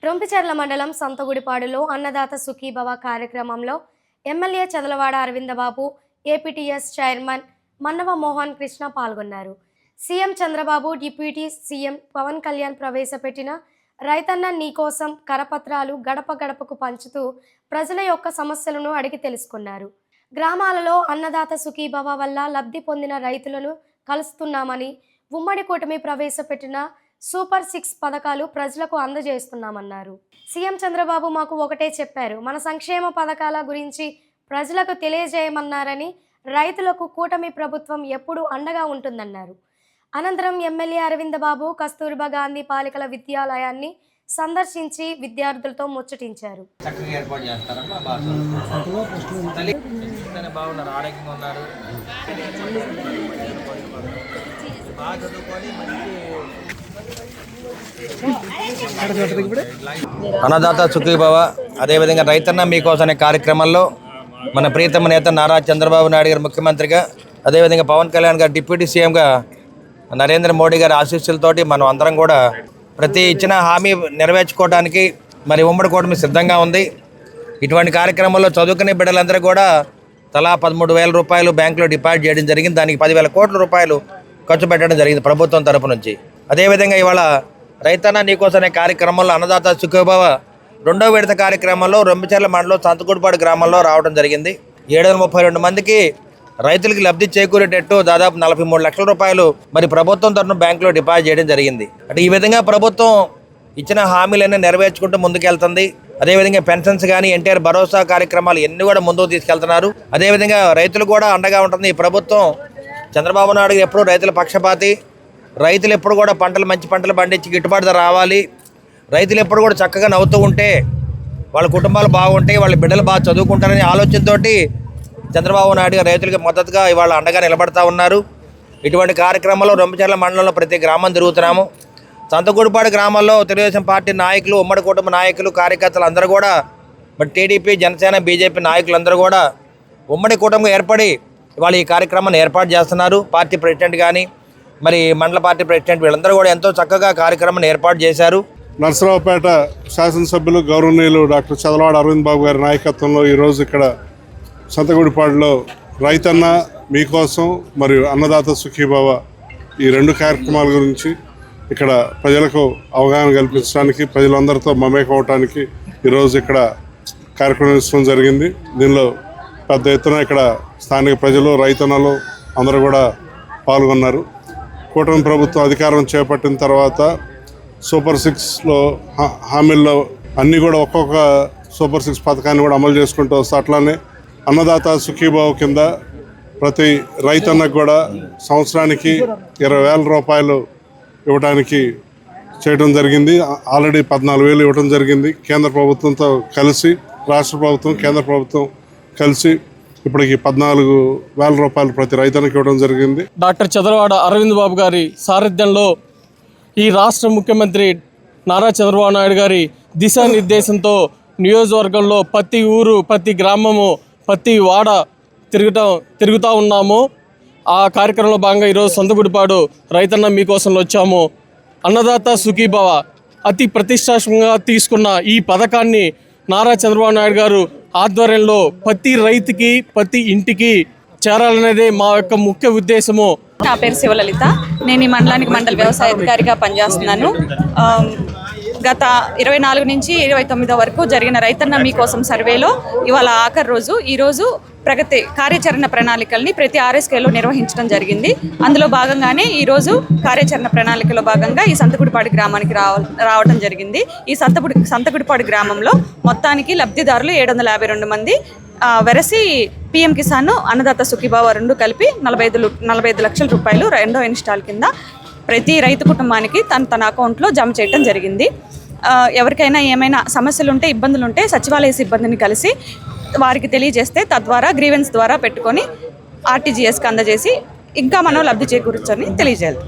రొంపిచెర్ల మండలం సంతగుడిపాడులో అన్నదాత సుఖీభవ కార్యక్రమంలో MLA Chadalavada Aravindababu, APTS chairman Mannava Mohan Krishna పాల్గొన్నారు. CM Chandrababu, deputy CM Pawan Kalyan ప్రవేశపెట్టిన రైతన్న నీకోసం కరపత్రాలు గడప గడపకు పంచుతూ ప్రజల యొక్క సమస్యలను అడిగి తెలుసుకున్నారు. గ్రామాలలో అన్నదాత సుఖీభవ వల్ల లబ్ధి పొందిన రైతులను కలుస్తున్నామని, ఉమ్మడి కూటమి ప్రవేశపెట్టిన సూపర్ 6 పథకాలు ప్రజలకు అందజేస్తున్నామన్నారు. సీఎం చంద్రబాబు మాకు ఒకటే చెప్పారు, మన సంక్షేమ పథకాల గురించి ప్రజలకు తెలియజేయమన్నారని, రైతులకు కూటమి ప్రభుత్వం ఎప్పుడూ అండగా ఉంటుందన్నారు. అనంతరం ఎమ్మెల్యే అరవిందబాబు కస్తూర్బా గాంధీ బాలికల విద్యాలయాన్ని సందర్శించి విద్యార్థులతో ముచ్చటించారు. అన్నదాత సుఖీభవ అదేవిధంగా రైతన్న మీకోసం అనే కార్యక్రమంలో మన ప్రియతమ నేత నారా చంద్రబాబు నాయుడు గారు ముఖ్యమంత్రిగా, అదేవిధంగా పవన్ కళ్యాణ్ గారు డిప్యూటీ సీఎంగా, నరేంద్ర మోడీ గారి ఆశీస్సులతోటి మనం అందరం కూడా ప్రతి ఇచ్చిన హామీ నెరవేర్చుకోవడానికి మరి ఉమ్మడి కూటమి సిద్ధంగా ఉంది. ఇటువంటి కార్యక్రమంలో చదువుకునే బిడ్డలందరూ కూడా తలా 13,000 రూపాయలు బ్యాంకులో డిపాజిట్ చేయడం జరిగింది. దానికి 10,000 కోట్ల రూపాయలు ఖర్చు పెట్టడం జరిగింది ప్రభుత్వం తరపు నుంచి. అదేవిధంగా ఇవాళ రైతన్న నీకోసం అనే కార్యక్రమంలో అన్నదాత సుఖీభవ 2వ విడత కార్యక్రమంలో రొంపిచెర్ల మండలం సంతగుడిపాడు గ్రామంలో రావడం జరిగింది. 732 మందికి రైతులకి లబ్ధి చేకూరేటట్టు దాదాపు 43 లక్షల రూపాయలు మరి ప్రభుత్వం తరఫున బ్యాంకులో డిపాజిట్ చేయడం జరిగింది. అంటే ఈ విధంగా ప్రభుత్వం ఇచ్చిన హామీలన్నీ నెరవేర్చుకుంటూ ముందుకెళ్తుంది. అదేవిధంగా పెన్షన్స్ కానీ, ఎన్టీఆర్ భరోసా కార్యక్రమాలు ఎన్ని కూడా ముందుకు తీసుకెళ్తున్నారు. అదేవిధంగా రైతులు కూడా అండగా ఉంటుంది. ఈ ప్రభుత్వం చంద్రబాబు నాయుడు ఎప్పుడు రైతుల పక్షపాతి. రైతులు ఎప్పుడు కూడా మంచి పంటలు పండించి గిట్టుబాటు ధర రావాలి, రైతులు ఎప్పుడు కూడా చక్కగా నవ్వుతూ ఉంటే వాళ్ళ కుటుంబాలు బాగుంటాయి, వాళ్ళ బిడ్డలు బాగా చదువుకుంటారనే ఆలోచనతోటి చంద్రబాబు నాయుడు రైతులకి మద్దతుగా ఇవాళ అండగా నిలబడతా ఉన్నారు. ఇటువంటి కార్యక్రమంలో రొంపిచెర్ల మండలంలో ప్రతి గ్రామం తిరుగుతున్నాము. సంతగుడిపాడు గ్రామంలో తెలుగుదేశం పార్టీ నాయకులు, ఉమ్మడి కుటుంబ నాయకులు, కార్యకర్తలు అందరూ కూడా మరి టీడీపీ, జనసేన, బీజేపీ నాయకులందరూ కూడా ఉమ్మడి కుటుంబం ఏర్పడి ఇవాళ ఈ కార్యక్రమాన్ని ఏర్పాటు చేస్తున్నారు. పార్టీ ప్రెసిడెంట్ కానీ, మరి మండల పార్టీ ప్రెసిడెంట్ వీళ్ళందరూ కూడా ఎంతో చక్కగా కార్యక్రమాన్ని ఏర్పాటు చేశారు. నరసరావుపేట శాసనసభ్యులు గౌరవనీయులు డాక్టర్ చదలవాడ అరవింద్ బాబు గారి నాయకత్వంలో ఈరోజు ఇక్కడ సంతగుడిపాడులో రైతన్న మీకోసం మరియు అన్నదాత సుఖీభవ ఈ 2 కార్యక్రమాల గురించి ఇక్కడ ప్రజలకు అవగాహన కల్పించడానికి, ప్రజలందరితో మమేకం అవడానికి ఈరోజు ఇక్కడ కార్యక్రమం ఇష్టం జరిగింది. దీనిలో పెద్ద ఎత్తున ఇక్కడ స్థానిక ప్రజలు, రైతన్నలు అందరూ కూడా పాల్గొన్నారు. కూటమి ప్రభుత్వం అధికారం చేపట్టిన తర్వాత సూపర్ 6లో హామీల్లో అన్నీ కూడా ఒక్కొక్క సూపర్ 6 పథకాన్ని కూడా అమలు చేసుకుంటూ వస్తే, అట్లానే అన్నదాత సుఖీభావ కింద ప్రతి రైతన్నకు కూడా సంవత్సరానికి 20,000 రూపాయలు ఇవ్వడానికి చేయడం జరిగింది. ఆల్రెడీ 14,000 ఇవ్వడం జరిగింది. కేంద్ర ప్రభుత్వంతో కలిసి, రాష్ట్ర ప్రభుత్వం, కేంద్ర ప్రభుత్వం కలిసి ఇప్పటికి 14,000 రూపాయలు ప్రతి రైతన్నకి ఇవ్వడం జరిగింది. డాక్టర్ చదలవాడ అరవింద్ బాబు గారి సారథ్యంలో ఈ రాష్ట్ర ముఖ్యమంత్రి నారా చంద్రబాబు నాయుడు గారి దిశానిర్దేశంతో నియోజకవర్గంలో ప్రతి ఊరు, ప్రతి గ్రామము, ప్రతి వాడ తిరుగుతూ ఉన్నాము. ఆ కార్యక్రమంలో భాగంగా ఈరోజు సంతగుడిపాడు రైతన్న మీకోసంలో వచ్చాము. అన్నదాత సుఖీభవ అతి ప్రతిష్టాత్మకంగా తీసుకున్న ఈ పథకాన్ని నారా చంద్రబాబు నాయుడు గారు ఆధ్వర్యంలో ప్రతి రైతుకి, ప్రతి ఇంటికి చేరాలనేదే మా యొక్క ముఖ్య ఉద్దేశము. నా పేరు శివలలిత. నేను ఈ మండలానికి మండల వ్యవసాయ అధికారిగా పనిచేస్తున్నాను. గత 24 నుంచి 29 వరకు జరిగిన రైతన్న మీకోసం సర్వేలో ఇవాళ ఆఖరి రోజు. ఈరోజు ప్రగతి కార్యాచరణ ప్రణాళికల్ని ప్రతి ఆర్ఎస్కేలో నిర్వహించడం జరిగింది. అందులో భాగంగానే ఈరోజు కార్యాచరణ ప్రణాళికలో భాగంగా ఈ సంతగుడిపాడు గ్రామానికి రావడం జరిగింది. ఈ సంతగుడిపాడు గ్రామంలో మొత్తానికి లబ్ధిదారులు 752 మంది. వెరసి పిఎం కిసాన్, అన్నదాత సుఖీభావ 2 కలిపి 45 లక్షల రూపాయలు 2వ ఇన్స్టాల్ కింద ప్రతి రైతు కుటుంబానికి తన అకౌంట్లో జమ చేయడం జరిగింది. ఎవరికైనా ఏమైనా సమస్యలు ఉంటే, ఇబ్బందులు ఉంటే సచివాలయ సిబ్బందిని కలిసి వారికి తెలియజేస్తే తద్వారా గ్రీవెన్స్ ద్వారా పెట్టుకొని ఆర్టీజీఎస్కి అందజేసి ఇంకా మనం లబ్ధి చేకూర్చని తెలియజేయాలి.